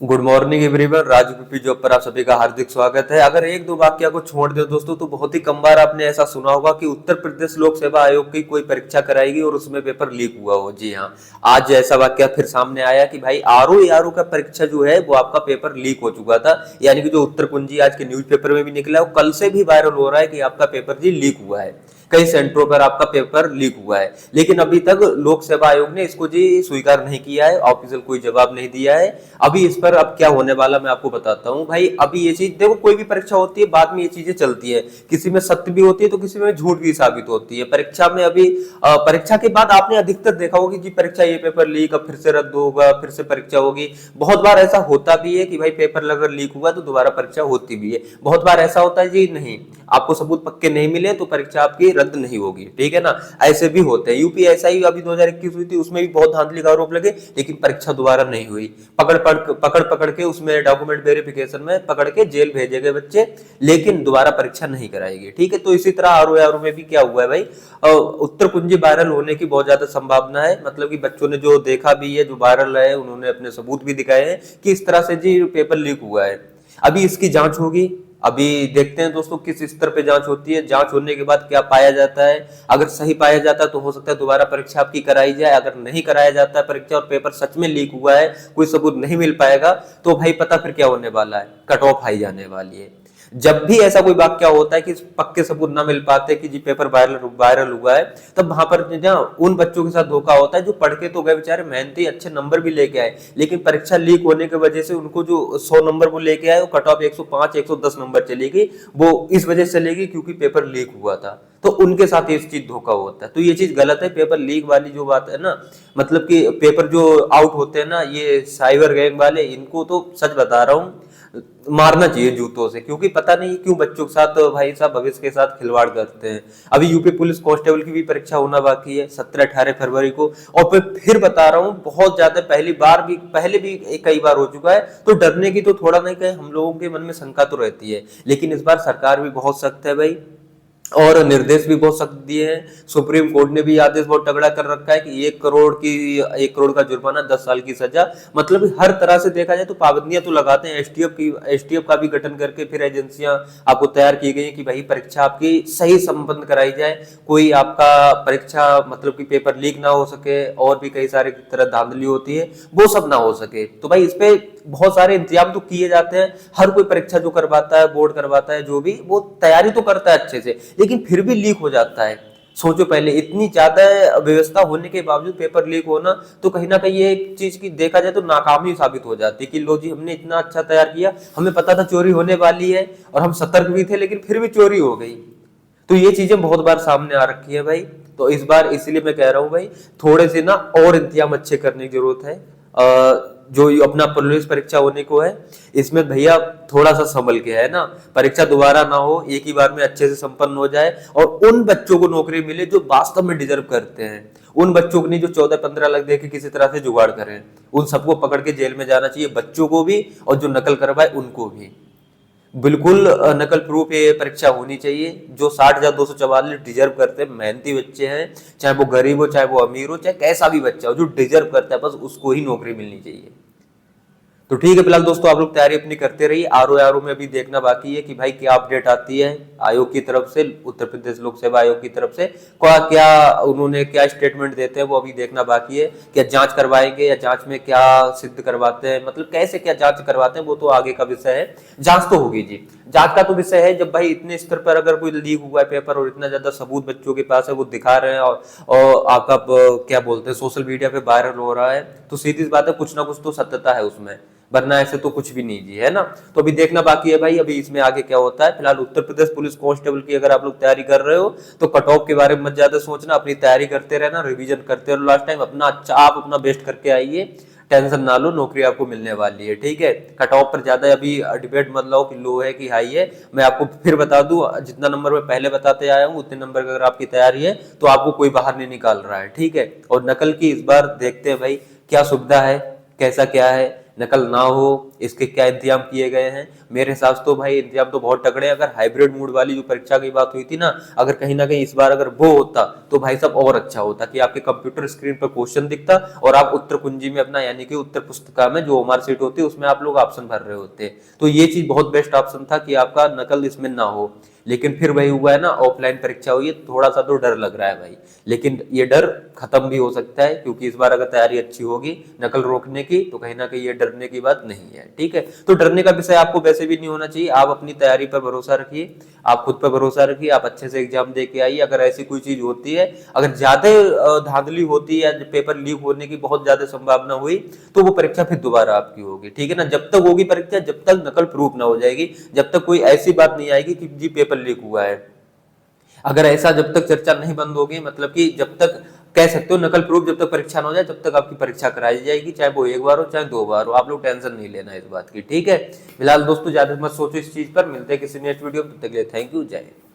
Good morning everyone. Raju PP job पर आप सभी का हार्दिक स्वागत है। अगर एक दो वाक्य को छोड़ दे दोस्तों तो बहुत ही कम बार आपने ऐसा सुना होगा कि उत्तर प्रदेश लोक सेवा आयोग की कोई परीक्षा कराएगी और उसमें पेपर लीक हुआ हो। जी हाँ, आज ऐसा वाक्य फिर सामने आया कि भाई आरओ का परीक्षा जो है वो आपका पेपर लीक हो चुका था। यानी कि जो उत्तर कुंजी आज के न्यूज़पेपर में भी निकला है, वो कल से भी वायरल हो रहा है कि आपका पेपर जी लीक हुआ है। कई सेंटरों पर आपका पेपर लीक हुआ है, लेकिन अभी तक लोक सेवा आयोग ने इसको जी स्वीकार नहीं किया है, ऑफिशियल कोई जवाब नहीं दिया है। अभी इस पर अब क्या होने वाला मैं आपको बताता हूं भाई। अभी ये चीज देखो, कोई भी परीक्षा होती है बाद में ये चीजें चलती है, किसी में सत्य भी होती है तो किसी में झूठ भी साबित होती है। परीक्षा में अभी परीक्षा के बाद आपने अधिकतर देखा होगा कि जी परीक्षा ये पेपर लीक, अब फिर से रद्द होगा, फिर से परीक्षा होगी। बहुत बार ऐसा होता भी है कि भाई पेपर अगर लीक हुआ तो दोबारा परीक्षा होती भी है। बहुत बार ऐसा होता है जी नहीं, आपको सबूत पक्के नहीं मिले तो परीक्षा आपकी रद्द नहीं होगी, ठीक है ना। ऐसे भी होते हैं। यूपीएसआई अभी 2021 हुई थी, उसमें भी बहुत धांधली का आरोप लगे, लेकिन परीक्षा दोबारा नहीं हुई। पकड़ के उसमें डॉक्यूमेंट वेरिफिकेशन में पकड़ के जेल भेजे गए बच्चे, लेकिन दोबारा परीक्षा नहीं कराएगी, ठीक है। तो इसी तरह आरओ में भी क्या हुआ है भाई, उत्तर कुंजी वायरल होने की बहुत ज्यादा संभावना है। मतलब कि बच्चों ने जो देखा भी है, जो वायरल है, उन्होंने अपने सबूत भी दिखाए हैं कि इस तरह से जी पेपर लीक हुआ है। अभी इसकी जांच होगी। अभी देखते हैं दोस्तों किस स्तर पे जांच होती है, जांच होने के बाद क्या पाया जाता है। अगर सही पाया जाता है तो हो सकता है दोबारा परीक्षा आपकी कराई जाए। अगर नहीं कराया जाता है परीक्षा और पेपर सच में लीक हुआ है, कोई सबूत नहीं मिल पाएगा, तो भाई पता फिर क्या होने वाला है, कट ऑफ हाई जाने वाली है। जब भी ऐसा कोई वाक्य होता है कि पक्के सबूत ना मिल पाते कि जी पेपर वायरल हुआ है, तब वहां पर उन बच्चों के साथ धोखा होता है जो पढ़ के तो गए बेचारे, मेहनती अच्छे नंबर भी लेके आए, लेकिन परीक्षा लीक होने की वजह से उनको जो 100 नंबर वो लेके आए, वो कट ऑफ 105 110 नंबर चलेगी। वो इस वजह से चलेगी क्योंकि पेपर लीक हुआ था। तो उनके साथ ये चीज धोखा होता है, तो ये चीज गलत है। पेपर लीक वाली जो बात है ना, मतलब कि पेपर जो आउट होते हैं ना, ये साइबर गैंग वाले, इनको तो सच बता रहा हूँ मारना चाहिए जूतों से, क्योंकि पता नहीं क्यों बच्चों के साथ भाई साहब भविष्य के साथ खिलवाड़ करते हैं। अभी यूपी पुलिस कांस्टेबल की भी परीक्षा होना बाकी है 17-18 फरवरी को। और फिर बता रहा हूँ, बहुत ज्यादा पहले भी कई बार हो चुका है, तो डरने की तो थोड़ा नहीं कहे, हम लोगों के मन में शंका तो रहती है, लेकिन इस बार सरकार भी बहुत सख्त है भाई, और निर्देश भी बहुत सख्त दिए हैं। सुप्रीम कोर्ट ने भी आदेश बहुत तगड़ा कर रखा है कि 1 करोड़ का जुर्माना, 10 साल की सजा। मतलब हर तरह से देखा जाए तो पाबंदियां तो लगाते हैं। एसटीएफ का भी गठन करके फिर एजेंसियां आपको तैयार की गई कि भाई परीक्षा आपकी सही संपन्न कराई जाए, कोई आपका परीक्षा मतलब कि पेपर लीक ना हो सके, और भी कई सारे तरह धांधली होती है वो सब ना हो सके। तो भाई इस पे बहुत सारे इंतजाम तो किए जाते हैं। हर कोई परीक्षा जो करवाता है, बोर्ड करवाता है, जो भी वो तैयारी तो करता है अच्छे से, लेकिन फिर भी लीक हो जाता है। सोचो पहले, इतनी ज्यादा व्यवस्था होने के बावजूद पेपर लीक होना, तो कहीं ना कहीं ये एक चीज की देखा जाए तो नाकामी साबित हो जाती है कि लो जी हमने इतना अच्छा तैयार किया, हमें पता था चोरी होने वाली है और हम सतर्क भी थे, लेकिन फिर भी चोरी हो गई। तो ये चीजें बहुत बार सामने आ रखी है भाई। तो इस बार इसीलिए मैं कह रहा हूं भाई, थोड़े से ना और इंतजाम अच्छे करने की जरूरत है। जो अपना पुलिस परीक्षा होने को है, इसमें भैया थोड़ा सा संभल के है ना, परीक्षा दोबारा ना हो, एक ही बार में अच्छे से संपन्न हो जाए, और उन बच्चों को नौकरी मिले जो वास्तव में डिजर्व करते हैं। उन बच्चों को नहीं जो 14-15 लाख देके किसी तरह से जुगाड़ करें, उन सबको पकड़ के जेल में जाना चाहिए, बच्चों को भी और जो नकल करवाए उनको भी। बिल्कुल नकल प्रूफ ये परीक्षा होनी चाहिए। जो 60,244 डिजर्व करते हैं, मेहनती बच्चे हैं, चाहे वो गरीब हो, चाहे वो अमीर हो, चाहे कैसा भी बच्चा हो, जो डिजर्व करता है बस उसको ही नौकरी मिलनी चाहिए। तो ठीक है, फिलहाल दोस्तों आप लोग तैयारी अपनी करते रहिए। आरओ में अभी देखना बाकी है कि भाई क्या अपडेट आती है आयोग की तरफ से, उत्तर प्रदेश लोक सेवा आयोग की तरफ से क्या उन्होंने क्या स्टेटमेंट देते हैं, वो अभी देखना बाकी है। क्या जांच करवाएंगे या जांच में क्या सिद्ध करवाते हैं, मतलब कैसे क्या जांच करवाते हैं, वो तो आगे का विषय है। जांच तो होगी जी, जांच का तो विषय है। जब भाई इतने स्तर पर अगर कोई लीक हुआ है पेपर और इतना ज्यादा सबूत बच्चों के पास है, वो दिखा रहे हैं, और आपका क्या बोलते हैं सोशल मीडिया पे वायरल हो रहा है, तो सीधी सी बात है कुछ ना कुछ तो सत्यता है उसमें, वरना ऐसे तो कुछ भी नहीं जी, है ना। तो अभी देखना बाकी है भाई, अभी इसमें आगे क्या होता है। फिलहाल उत्तर प्रदेश पुलिस कांस्टेबल की अगर आप लोग तैयारी कर रहे हो तो कट ऑफ के बारे में मत ज्यादा सोचना, अपनी तैयारी करते रहना, रिवीजन करते रहो लास्ट टाइम अपना, अच्छा आप अपना बेस्ट करके आइए, टेंशन ना लो, नौकरी आपको मिलने वाली है, ठीक है। कट ऑफ पर ज्यादा अभी डिबेट मत लो कि लो है कि हाई है। मैं आपको फिर बता दूं, जितना नंबर मैं पहले बताते आया हूं उतने नंबर का अगर आपकी तैयारी है तो आपको कोई बाहर नहीं निकाल रहा है, ठीक है। और नकल की इस बार देखते हैं भाई क्या सुविधा है, कैसा क्या है, नकल ना हो, इसके क्या इंतजाम किए गए हैं? मेरे हिसाब से तो भाई इंतजाम तो बहुत तगड़े हैं। अगर हाइब्रिड मोड वाली जो परीक्षा की बात हुई थी ना, अगर कहीं ना कहीं इस बार अगर वो होता तो भाई साहब और अच्छा होता कि आपके कंप्यूटर स्क्रीन पर क्वेश्चन दिखता और आप उत्तर कुंजी में अपना यानी कि उत्तर पुस्तिका में जो ओमआर सीट होती है उसमें आप लोग ऑप्शन भर रहे होते। तो ये चीज बहुत बेस्ट ऑप्शन था कि आपका नकल इसमें ना हो। लेकिन फिर वही हुआ है ना, ऑफलाइन परीक्षा हुई है, थोड़ा सा तो डर लग रहा है भाई। लेकिन ये डर खत्म भी हो सकता है, क्योंकि इस बार अगर तैयारी अच्छी होगी नकल रोकने की तो कहीं ना कहीं ये डरने की बात नहीं है। ठीक है, तो डरने का विषय आपको वैसे भी नहीं होना चाहिए। आप अपनी तैयारी पर भरोसा रखिए, आप खुद पर भरोसा रखिए, आप अच्छे से एग्जाम दे के आइए। अगर ऐसी कोई चीज होती है, अगर ज्यादा धांधली होती है या पेपर लीक होने की बहुत ज्यादा संभावना हुई, तो वो परीक्षा फिर दोबारा आपकी होगी। ठीक है ना, जब तक होगी परीक्षा, जब तक नकल प्रूफ ना हो जाएगी, जब तक कोई ऐसी बात नहीं आएगी कि जी पेपर लीक हुआ है। अगर ऐसा जब तक चर्चा नहीं बंद होगी, मतलब कि जब तक कह सकते हो नकल प्रूफ जब तक परीक्षा ना हो जाए, जब तक आपकी परीक्षा कराई जाएगी, चाहे वो एक बार हो चाहे दो बार हो। आप लोग टेंशन नहीं लेना इस बात की। ठीक है, फिलहाल दोस्तों ज्यादा मत सोचो इस चीज पर। मिलते हैं किसी नेक्स्ट वीडियो में, तब तक के लिए थैंक यू, जय हिंद।